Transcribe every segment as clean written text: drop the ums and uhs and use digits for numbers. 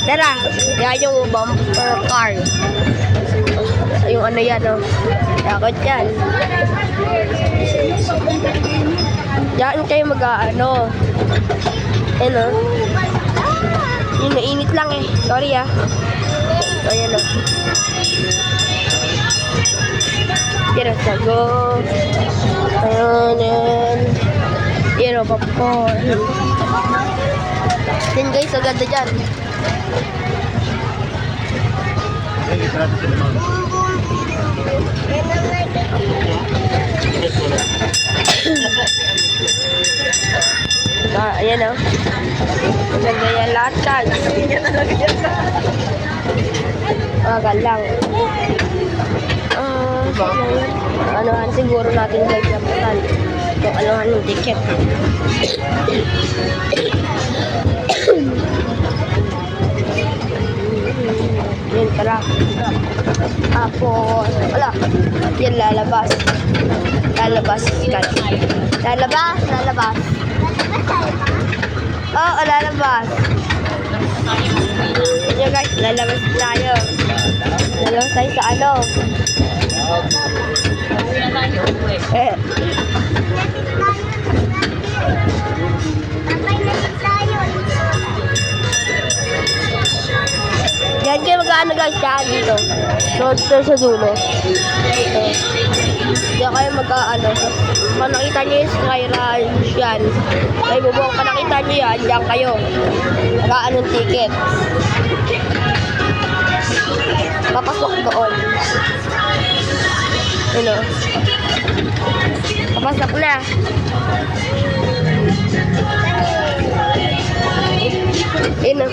Tara, yan yung bumper car. Yung ano yan, oh. Yakot yan. Diyan kayo mag-ano. Ano? Yung nainit lang eh. Sorry ah. Ayan oh. Pero sago. Ayan, ayan. Ayan oh, popcorn. Then guys, ang ganda dyan. Ayan o. Maganda yan lahat kan. Galang. Anuhan siguro natin guys lapitan. Kung anuhan yung ticket. Yan tara. Tapos, wala. Yan lalabas. Lalabas. Lalabas. Oo, lalabas. Yan guys, lalabas tayo. Lalabas tayo sa ano. Yan kayo mag-ano guys, dyan dito. Road sa dulo. Dito. Diyan kayo mag-ano. Kung nakita nyo yung Sky Ranch yan. May bubong. Kung nakita nyo yan, diyan kayo. Mag-anong ticket. Papasok doon. Ano? Papasok na. Ano?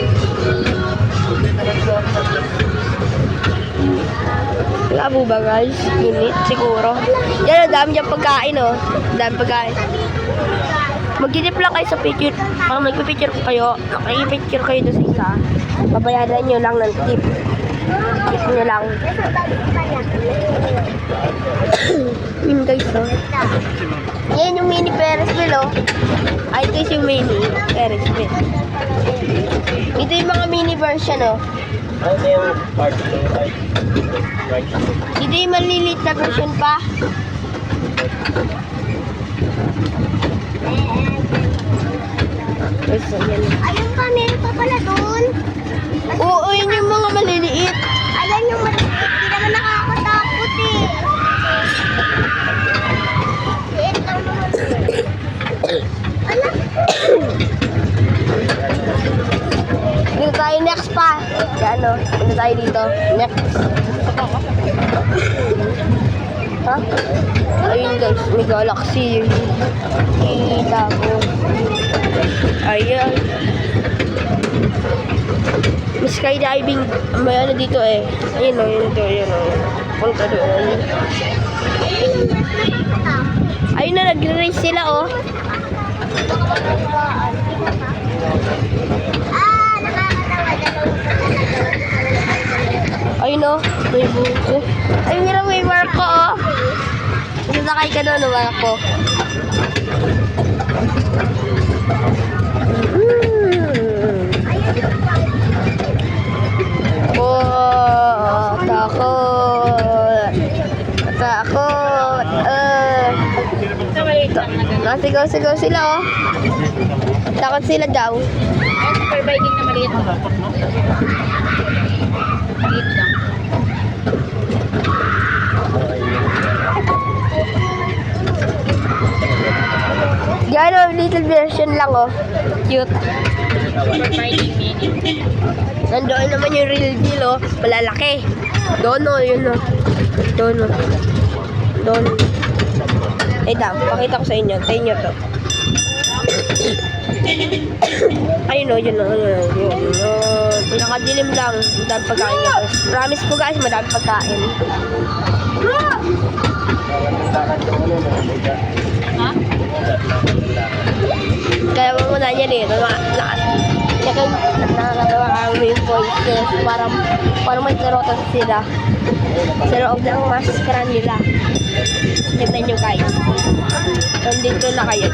Labo ba guys? Minute siguro. Yan, ang dami dyan pagkain oh. Ang dami pagkain. Mag-tip lang kayo sa picture. Pag magpipicture kayo, makikipicture kayo doon sa isa. Babayaran nyo lang ng tip. Tip nyo lang. Yun guys oh. Yan yung mini Ferris wheel oh. Ay, ito yung mini Ferris wheel. Ito yung mga mini version oh. Ano yung part ng right? Ito yung maliliit na version pa. Ayun pa, meron pa pala doon. Oo, yun yung mga maliliit. Ayan yung maliit. Hindi naman nakakatakot eh. Liit lang naman. Ala. Dito tayo next pa. Ano? Dito tayo dito. Next. Ha? Ayun guys, may galaxy. Kita ko. Ayan. May skydiving. May ano dito eh. Ayun o, yun ito. Ayun o. Punta doon. Ayun na, nag-race sila oh. Ayun o, may buko. Ayun nila may marko o. Sasakay ka doon o marko. Oh, takot. Takot. Nasigaw-sigaw sila o. Takot sila daw. Ayun, super biking na maliit. Maliit lang. Yan o, little version lang o. Cute. Super biking mini. Nandoon naman yung real deal o. Malalaki. Doon o, yun o. Doon o. Doon. Ito, pakita ko sa inyo. Tayo nyo to. Ayun o, yun o. Yun o. Pinakadilim lang. Madami pagkain nyo. Promise po guys, madami pagkain. Ha? Kaya muna niya dito. Nakakatawa kami yung voices. Parang may karotas sila. Sa loob ng maskara nila. Tignan nyo guys. Nandito na kayo.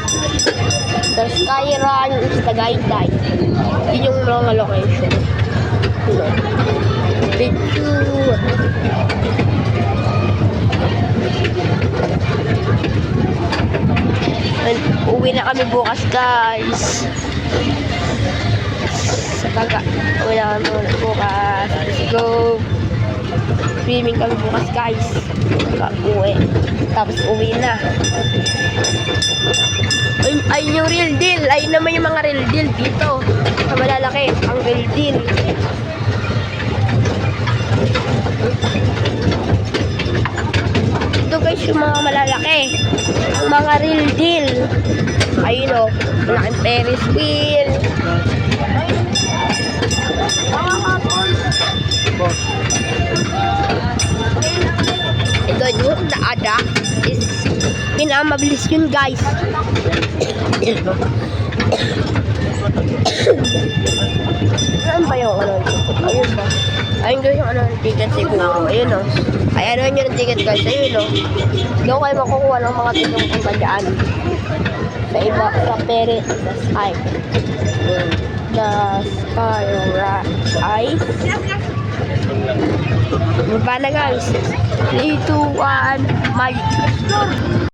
Sa Skyrun, sa Tagaytay. Yun yung mga location. Picture. Uwi na kami bukas guys. Uwi na kami bukas. Let's go. Swimming kami bukas guys. Uwi. Tapos uwi na. Ayun yung real deal. Ayun naman yung mga real deal dito. Sa malalaki. Ang real deal. Ito guys yung mga malalaki. Ang mga real deal. Ayun o. Malaking Ferris wheel. Ito yung na ada is pinamabilis yun guys. Saan ba yung ano? Ayun ba? Ayun guys yung ano ng ticket siguro. Ayun o. Ay ano yun yung ticket guys. Ayun o. Doon kayo makukuha ng mga ticket kung saan. Sa iba, sa Ferris, sa Sky. The Sky Ice. Baba na guys. 3, 2, 1, magic.